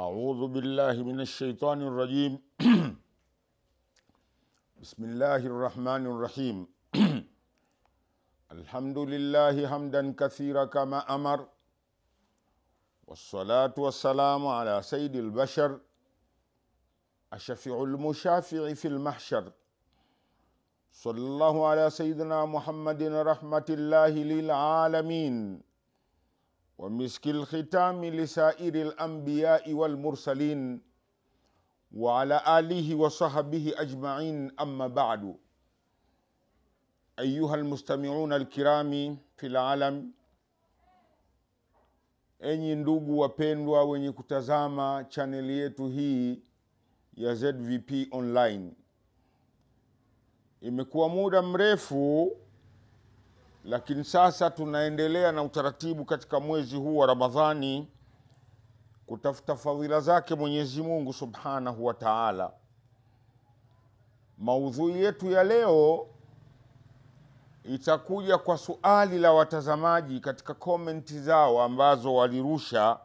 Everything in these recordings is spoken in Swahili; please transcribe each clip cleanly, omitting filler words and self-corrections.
أعوذ بالله من الشيطان الرجيم. بسم الله الرحمن الرحيم. الحمد لله حمدا كثيرا كما أمر، والصلاة والسلام على سيد البشر الشفيع المشافع في المحشر، صلى الله على سيدنا محمد رحمة الله للعالمين ومسك الختام لسائر الأنبياء والمرسلين وعلى آله وصحبه أجمعين. أما بعد، أيها المستمعون الكرام في العالم، enyi ndugu wapendwa wenye kutazama chaneli yetu hii ya ZVP Online. Imekuwa muda mrefu, lakini sasa tunaendelea na utaratibu katika mwezi huu wa Ramadhani kutafuta fadhila zake Mwenyezi Mungu Subhanahu wa Ta'ala. Maudhui yetu ya leo itakuja kwa suali la watazamaji katika komenti zao ambazo walirusha,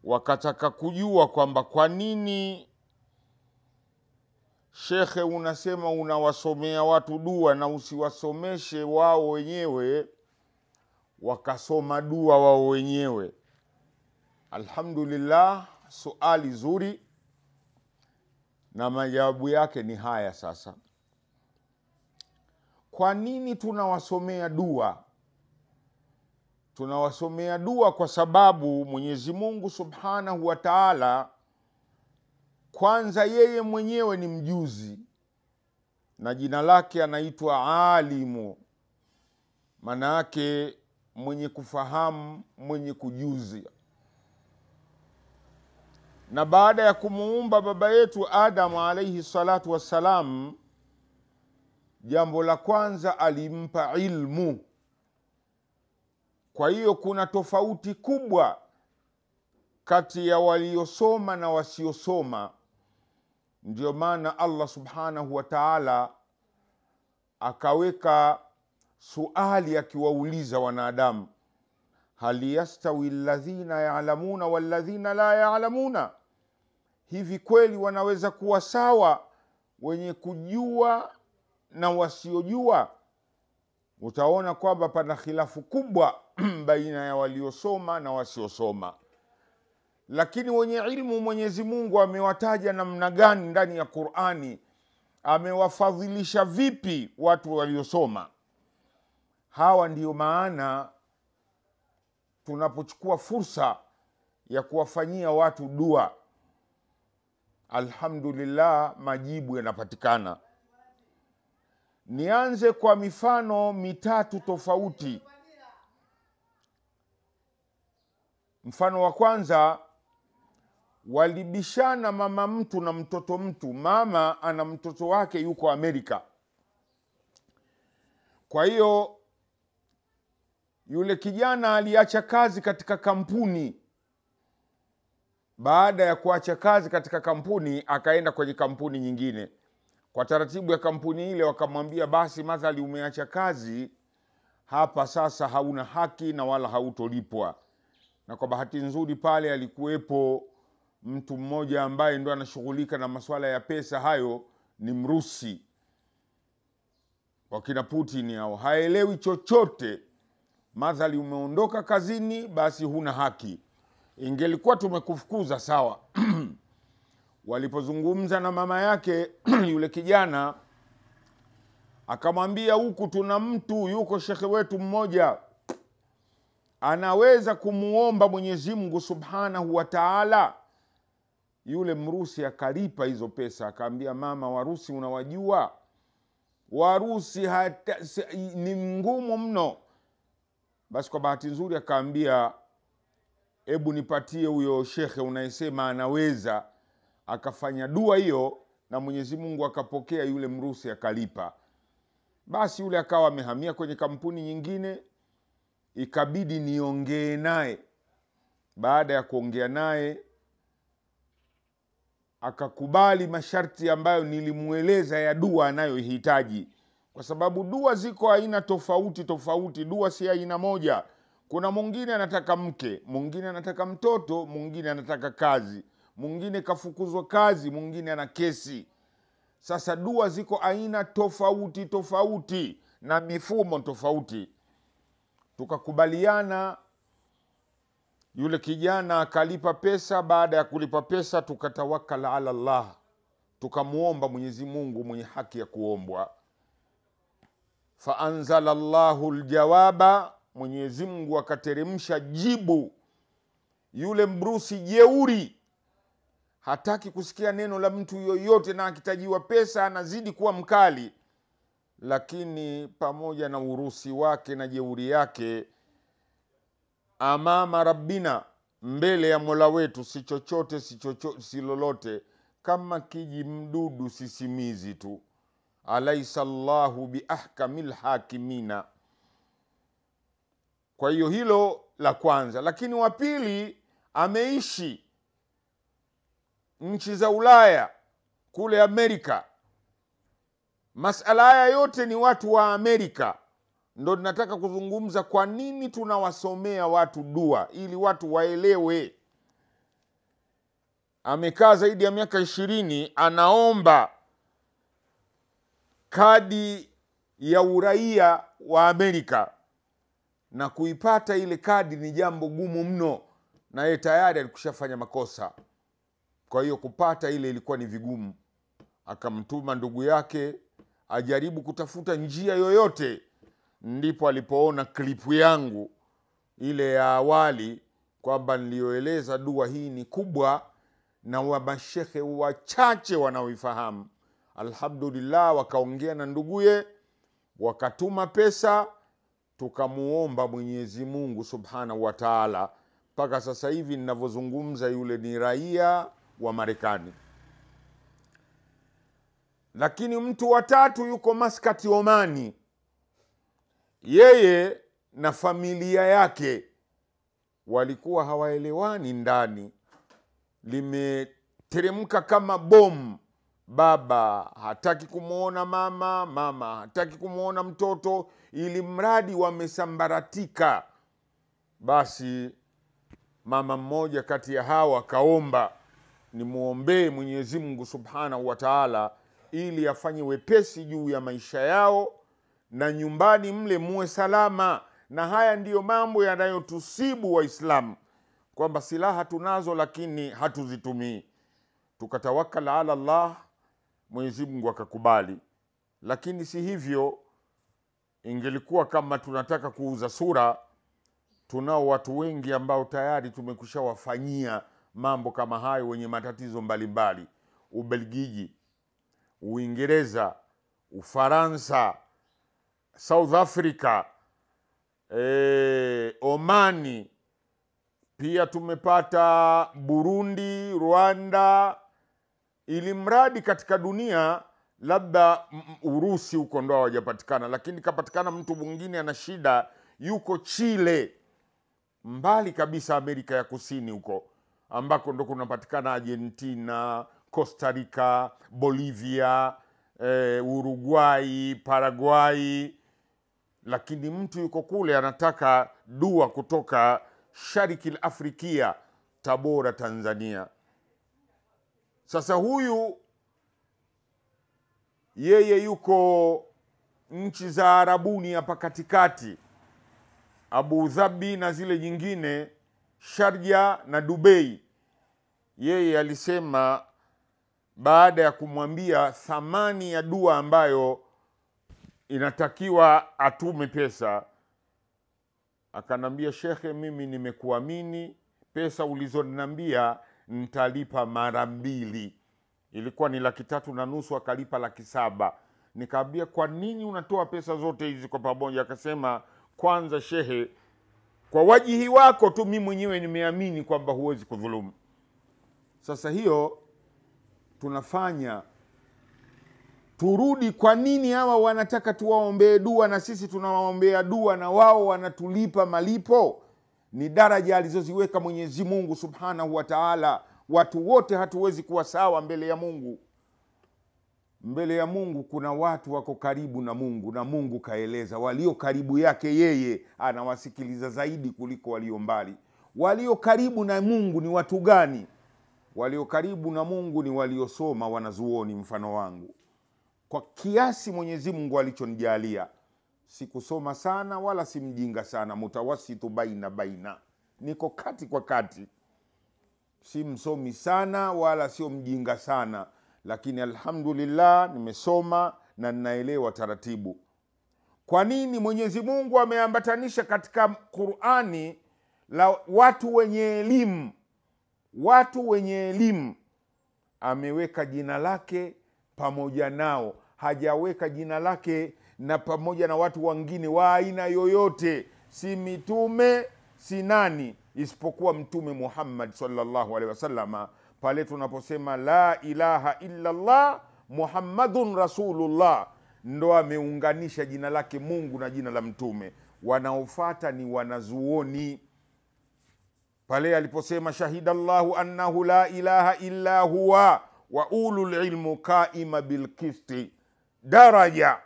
wakataka kujua kwamba kwa nini shekhe unasema unawasomea watu dua na usiwasomeshe wao wenyewe wakasoma dua wao wenyewe. Alhamdulillah, suali zuri na majawabu yake ni haya. Sasa, kwa nini tunawasomea dua? Tunawasomea dua kwa sababu Mwenyezi Mungu Subhanahu wa Ta'ala, kwanza yeye mwenyewe ni mjuzi na jina lake anaitwa Alimu, maana yake mwenye kufahamu, mwenye kujuzi. Na baada ya kumuumba baba yetu Adam alayhi salatu wassalam, jambo la kwanza alimpa ilmu. Kwa hiyo kuna tofauti kubwa kati ya waliosoma na wasiosoma. Ndio maana Allah Subhanahu wa Ta'ala akaweka suali akiwauliza wanadamu, hal yastawi alladhina ya'lamuna walladhina la ya'lamuna, hivi kweli wanaweza kuwa sawa wenye kujua na wasiojua? Utaona kwamba pana khilafu kubwa baina ya waliosoma na wasiosoma. Lakini wenye ilmu Mwenyezi Mungu amewataja namna gani ndani ya Qur'ani? Amewafadhilisha vipi watu waliosoma? Hawa ndiyo maana tunapochukua fursa ya kuwafanyia watu dua, alhamdulillah, majibu yanapatikana. Nianze kwa mifano mitatu tofauti. Mfano wa kwanza, walibishana mama mtu na mtoto mtu. Mama ana mtoto wake yuko Amerika. Kwa hiyo yule kijana aliacha kazi katika kampuni. Baada ya kuacha kazi katika kampuni, akaenda kwenye kampuni nyingine. Kwa taratibu ya kampuni ile wakamwambia, basi madhali umeacha kazi hapa, sasa hauna haki na wala hautolipwa. Na kwa bahati nzuri pale alikuwepo mtu mmoja ambaye ndo anashughulika na masuala ya pesa hayo, ni Mrusi. Wakina Putin hao, haelewi chochote. Madhali umeondoka kazini, basi huna haki. Ingelikuwa tumekufukuza sawa. Walipozungumza na mama yake yule kijana akamwambia, huku tuna mtu yuko shekhe wetu mmoja anaweza kumuomba Mwenyezi Mungu Subhanahu wa Ta'ala. Yule Mrusi akalipa hizo pesa, akaambia, mama, Warusi unawajua? Warusi ni ngumu mno. Basi kwa bahati nzuri akaambia, hebu nipatie huyo shekhe unayesema anaweza. Akafanya dua hiyo na Mwenyezi Mungu akapokea, yule Mrusi akalipa. Basi yule akawa amehamia kwenye kampuni nyingine, ikabidi niongee naye. Baada ya kuongea naye, akakubali masharti ambayo nilimueleza ya dua anayohitaji, kwa sababu dua ziko aina tofauti tofauti. Dua si aina moja. Kuna mwingine anataka mke, mwingine anataka mtoto, mwingine anataka kazi, mwingine kafukuzwa kazi, mwingine ana kesi. Sasa dua ziko aina tofauti tofauti na mifumo tofauti. Tukakubaliana, yule kijana akalipa pesa. Baada ya kulipa pesa, tukatawakala ala Allah, tukamuomba Mwenyezi Mungu mwenye haki ya kuombwa. Faanzala Allahu aljawaba, Mwenyezi Mungu akateremsha jibu. Yule mbrusi jeuri hataki kusikia neno la mtu yoyote, na akitajiwa pesa anazidi kuwa mkali. Lakini pamoja na urusi wake na jeuri yake, amama rabbina, mbele ya Mola wetu, si chochote si lolote, kama kiji mdudu sisimizi tu. Alaysa Allahu biahkamil hakimina. Kwa hiyo hilo la kwanza. Lakini wa pili, ameishi nchi za Ulaya, kule Amerika. Masala haya yote ni watu wa Amerika. Ndo nataka kuzungumza kwa nini tunawasomea watu dua, ili watu waelewe. Amekaa zaidi ya miaka 20, anaomba kadi ya uraia wa Amerika, na kuipata ile kadi ni jambo gumu mno, na yeye tayari alikushafanya makosa. Kwa hiyo kupata ile ilikuwa ni vigumu. Akamtuma ndugu yake ajaribu kutafuta njia yoyote. Ndipo alipoona klipu yangu ile ya awali, kwamba nilioeleza dua hii ni kubwa na wa mashehe wachache wanaoifahamu. Alhamdulillah, wakaongea na nduguye, wakatuma pesa, tukamuomba Mwenyezi Mungu Subhanahu wa Ta'ala. Mpaka sasa hivi ninavyozungumza, yule ni raia wa Marekani. Lakini mtu wa tatu yuko Maskati, Omani. Yeye na familia yake walikuwa hawaelewani ndani, limeteremka kama bomu. Baba hataki kumuona mama, mama hataki kumuona mtoto, ili mradi wamesambaratika. Basi mama mmoja kati ya hawa kaomba nimuombee Mwenyezi Mungu Subhanahu wa Ta'ala, ili afanye wepesi juu ya maisha yao, na nyumbani mle muwe salama. Na haya ndiyo mambo yanayotusibu Waislamu, kwamba silaha tunazo lakini hatuzitumii. Tukatawakala ala Allah, Mwenyezi Mungu akakubali. Lakini si hivyo, ingelikuwa kama tunataka kuuza sura, tunao watu wengi ambao tayari tumekushawafanyia mambo kama hayo, wenye matatizo mbalimbali. Ubelgiji, Uingereza, Ufaransa, South Africa, Omani, pia tumepata Burundi, Rwanda, ili mradi katika dunia. Labda Urusi huko ndo hawajapatikana, lakini kapatikana mtu mwingine ana shida, yuko Chile, mbali kabisa Amerika ya Kusini huko, ambako ndo kunapatikana Argentina, Costa Rica, Bolivia, Uruguay, Paraguay. Lakini mtu yuko kule anataka dua kutoka Shariki Afrikia, Tabora, Tanzania. Sasa huyu yeye yuko nchi za Arabuni hapa katikati, Abu Dhabi na zile nyingine, Sharjah na Dubai. Yeye alisema, baada ya kumwambia thamani ya dua ambayo inatakiwa atume pesa, akanambia, shekhe, mimi nimekuamini, pesa ulizoniambia nitalipa mara 2. Ilikuwa ni 3,500, akalipa 700,000. Nikaambia, kwa nini unatoa pesa zote hizi kwa pamoja? Akasema, kwanza shehe, kwa wajihi wako tu mimi mwenyewe nimeamini kwamba huwezi kudhulumu. Sasa hiyo tunafanya turudi, kwa nini hawa wanataka tuwaombee dua na sisi tunawaombea dua na wao wanatulipa malipo? Ni daraja alizoziweka Mwenyezi Mungu Subhanahu wa Ta'ala. Watu wote hatuwezi kuwa sawa mbele ya Mungu. mbele ya Mungu kuna watu wako karibu na Mungu, na Mungu kaeleza walio karibu yake yeye anawasikiliza zaidi kuliko walio mbali. Walio karibu na Mungu ni watu gani? Walio karibu na Mungu ni waliosoma, wanazuoni mfano wangu. Kwa kiasi Mwenyezi Mungu alichonijalia, sikusoma sana wala si mjinga sana, mutawasitu baina, niko kati kwa kati. Si msomi sana wala sio mjinga sana, lakini alhamdulillah nimesoma na ninaelewa taratibu. Kwa nini Mwenyezi Mungu ameambatanisha katika Qur'ani la watu wenye elimu? Watu wenye elimu ameweka jina lake pamoja nao, hajaweka jina lake na pamoja na watu wengine wa aina yoyote, si mitume si nani, isipokuwa Mtume Muhammad sallallahu alaihi wasallam. Pale tunaposema la ilaha illa Allah Muhammadun Rasulullah, ndo ameunganisha jina lake Mungu na jina la mtume. Wanaofuata ni wanazuoni. Pale aliposema shahidallahu annahu la ilaha illa huwa wa ulul ilmu qaima bilqisti, daraja,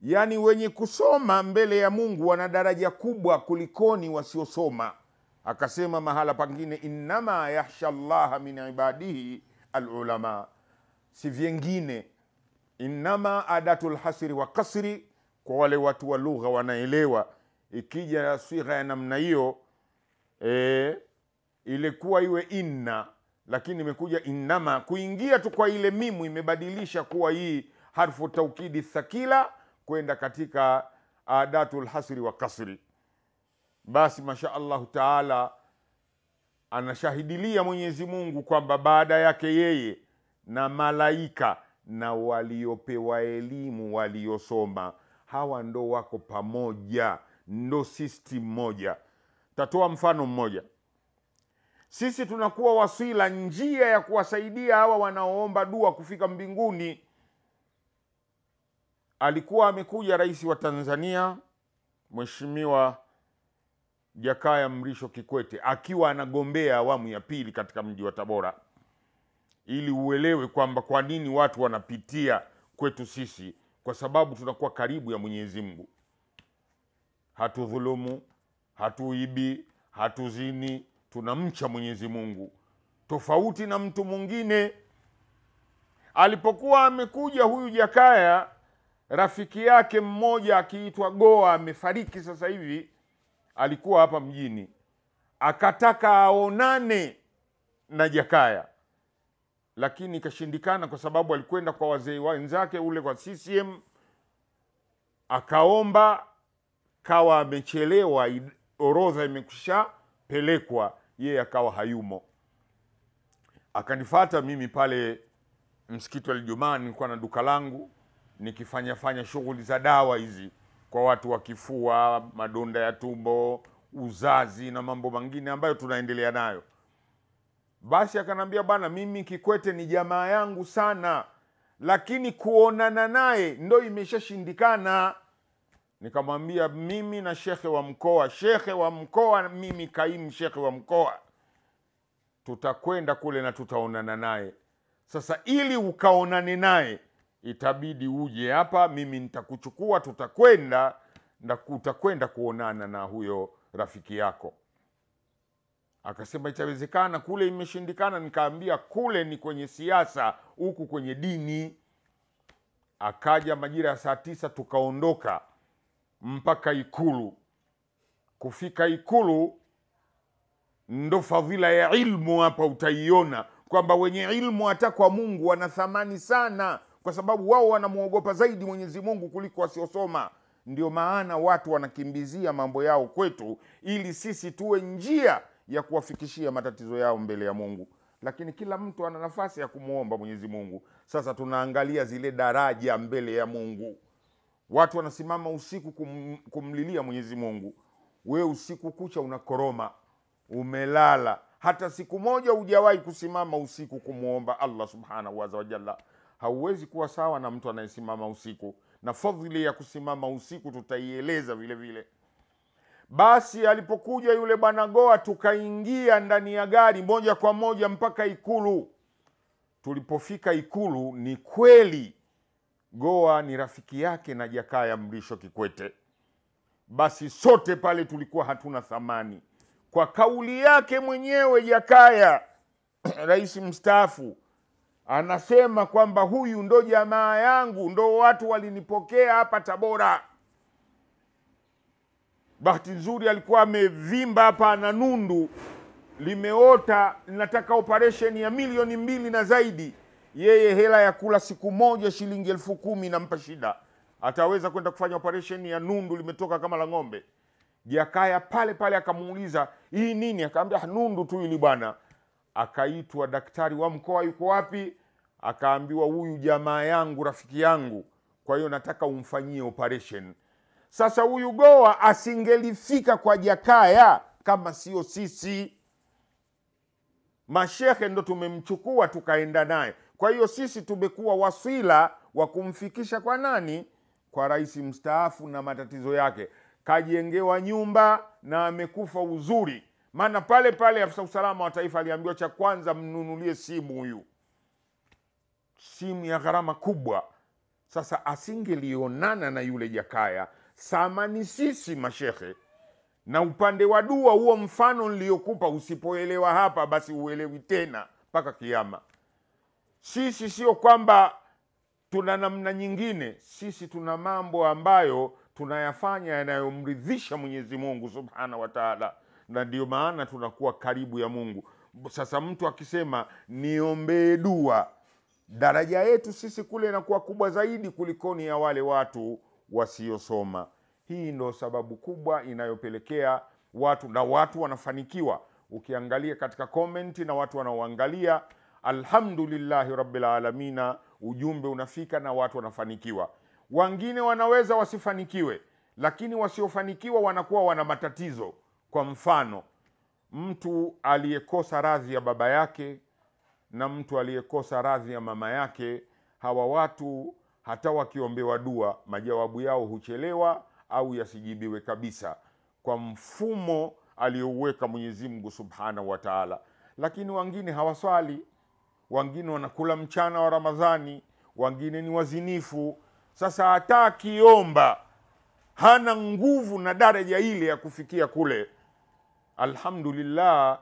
yani wenye kusoma mbele ya Mungu wana daraja kubwa kulikoni wasiosoma. Akasema mahala pangine, innama yakhsha Allaha min ibadihi alulama, si vyengine. Innama adatul hasri wa kasri, kwa wale watu wa lugha wanaelewa. Ikija sigha ya namna hiyo, ilikuwa iwe inna, lakini imekuja innama, kuingia tu kwa ile mimu imebadilisha kuwa hii harfu taukidi thakila kwenda katika adatul hasri wa kasri. Basi masha Allahu taala anashahidilia Mwenyezi Mungu kwamba baada yake yeye na malaika na waliopewa elimu waliosoma, hawa ndo wako pamoja, ndo system moja. Tatoa mfano mmoja. Sisi tunakuwa wasila, njia ya kuwasaidia hawa wanaoomba dua kufika mbinguni. Alikuwa amekuja rais wa Tanzania Mheshimiwa Jakaya Mrisho Kikwete akiwa anagombea awamu ya pili katika mji wa Tabora, ili uelewe kwamba kwa nini watu wanapitia kwetu sisi, kwa sababu tunakuwa karibu ya Mwenyezi Mungu. Hatudhulumu, hatuibi, hatuzini, tunamcha Mwenyezi Mungu. Tofauti na mtu mwingine. Alipokuwa amekuja huyu Jakaya, rafiki yake mmoja akiitwa Goa, amefariki sasa hivi, alikuwa hapa mjini, akataka aonane na Jakaya, lakini ikashindikana kwa sababu alikwenda kwa wazee wenzake ule kwa CCM, akaomba, kawa amechelewa, orodha imekusha pelekwa, yeye akawa hayumo. Akanifuata mimi pale msikiti wa Ijumaa, nilikuwa na duka langu nikifanya shughuli za dawa hizi kwa watu wa kifua, madonda ya tumbo, uzazi na mambo mengine ambayo tunaendelea nayo. Basi akanambia, bana, mimi Kikwete ni jamaa yangu sana, lakini kuonana naye ndo imeshashindikana. Nikamwambia, mimi na shekhe wa mkoa, mimi kaimu shekhe wa mkoa, tutakwenda kule na tutaonana naye. Sasa ili ukaonane naye itabidi uje hapa, mimi nitakuchukua, tutakwenda na utakwenda kuonana na huyo rafiki yako. Akasema itawezekana, kule imeshindikana. Nikaambia kule ni kwenye siasa, huku kwenye dini. Akaja majira ya saa 9, tukaondoka mpaka Ikulu. Kufika Ikulu ndo fadhila ya ilmu hapa utaiona, kwamba wenye ilmu hata kwa Mungu wana thamani sana, kwa sababu wao wanamuogopa zaidi Mwenyezi Mungu kuliko wasiosoma. Ndio maana watu wanakimbizia mambo yao kwetu, ili sisi tuwe njia ya kuwafikishia matatizo yao mbele ya Mungu. Lakini kila mtu ana nafasi ya kumuomba Mwenyezi Mungu. Sasa tunaangalia zile daraja mbele ya Mungu. Watu wanasimama usiku kumlilia Mwenyezi Mungu. We usiku kucha unakoroma, umelala, hata siku moja hujawahi kusimama usiku kumuomba Allah subhanahu wa jalla. Hauwezi kuwa sawa na mtu anayesimama usiku, na fadhili ya kusimama usiku tutaieleza vile vile. Basi alipokuja yule bwana Goa, tukaingia ndani ya gari moja kwa moja mpaka Ikulu. tulipofika Ikulu, ni kweli Goa ni rafiki yake na Jakaya Mrisho Kikwete. Basi sote pale tulikuwa hatuna thamani. Kwa kauli yake mwenyewe Jakaya rais mstaafu anasema kwamba huyu ndo jamaa yangu, ndo watu walinipokea hapa Tabora. Bahati nzuri alikuwa amevimba hapa na nundu limeota, linataka operation ya milioni 2 na zaidi. Yeye hela ya kula siku moja shilingi 10,000 nampa shida. Ataweza kwenda kufanya operation ya nundu limetoka kama la ng'ombe. Jakaya pale pale akamuuliza, hii nini? Akaambia nundu tu ili bwana. Akaitwa daktari wa mkoa, yuko wapi? Akaambiwa huyu jamaa yangu, rafiki yangu, kwa hiyo nataka umfanyie operation. Sasa huyu Goa asingelifika kwa Jakaya kama sio sisi. Mashehe ndo tumemchukua tukaenda naye. Kwa hiyo sisi tumekuwa wasila wa kumfikisha kwa nani? Kwa rais mstaafu na matatizo yake. Kajengewa nyumba na amekufa uzuri. Maana pale pale afisa usalama wa taifa aliambiwa cha kwanza mnunulie simu huyu. Simu ya gharama kubwa. Sasa asingelionana na yule Jakaya. Samani sisi mashehe. Na upande wa dua, huo mfano niliokupa, usipoelewa hapa basi uelewi tena mpaka kiyama. Sisi sio kwamba tuna namna nyingine. Sisi tuna mambo ambayo tunayafanya yanayomridhisha Mwenyezi Mungu Subhanahu wa Ta'ala, na ndio maana tunakuwa karibu ya Mungu. Sasa mtu akisema niombee dua, daraja yetu sisi kule inakuwa kubwa zaidi kulikoni ya wale watu wasiosoma. Hii ndo sababu kubwa inayopelekea watu wanafanikiwa. Ukiangalia katika komenti na watu wanaoangalia, alhamdulillahi rabbil alamina, ujumbe unafika na watu wanafanikiwa. Wengine wanaweza wasifanikiwe, lakini wasiofanikiwa wanakuwa wana matatizo. Kwa mfano, mtu aliyekosa radhi ya baba yake na mtu aliyekosa radhi ya mama yake, hawa watu hata wakiombewa dua majawabu yao huchelewa au yasijibiwe kabisa, kwa mfumo aliyouweka Mwenyezi Mungu Subhanahu wa Ta'ala. Lakini wengine hawaswali, wengine wanakula mchana wa Ramadhani, wengine ni wazinifu. Sasa hata akiomba hana nguvu na daraja ile ya kufikia kule. Alhamdulillah,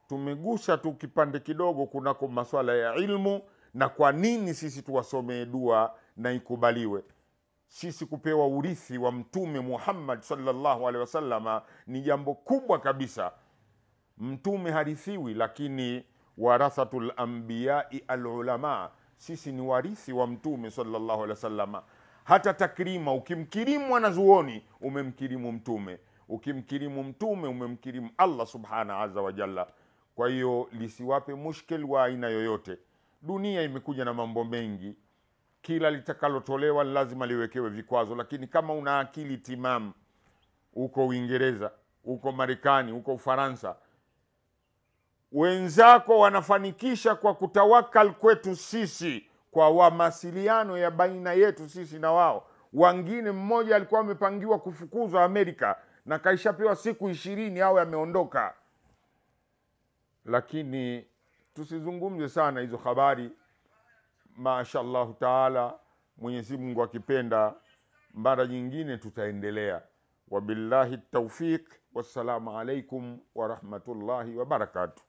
tumegusa tu kipande kidogo kunako masuala ya ilmu, na kwa nini sisi tuwasomee dua na ikubaliwe. Sisi kupewa urithi wa Mtume Muhammad sallallahu alaihi wasallam ni jambo kubwa kabisa. Mtume harithiwi, lakini warathatul anbiya'i alulama. Sisi ni warithi wa Mtume sallallahu alaihi wasallam. Hata takrima, ukimkirimu mwanazuoni umemkirimu Mtume, ukimkirimu Mtume umemkirimu Allah subhanahu azza wa jalla. Kwa hiyo lisiwape mushkil wa aina yoyote. Dunia imekuja na mambo mengi, kila litakalotolewa lazima liwekewe vikwazo. Lakini kama una akili timamu, uko Uingereza, uko Marekani, uko Ufaransa, wenzako wanafanikisha kwa kutawakal kwetu sisi, kwa mawasiliano ya baina yetu sisi na wao. Wengine mmoja alikuwa amepangiwa kufukuzwa Amerika na kaishapewa siku 20 au ameondoka. Lakini tusizungumze sana hizo habari. Mashaallah taala, Mwenyezi Mungu akipenda mara nyingine tutaendelea. Wabillahi tawfiq, wassalamu alaikum wa rahmatullahi wa barakatuh.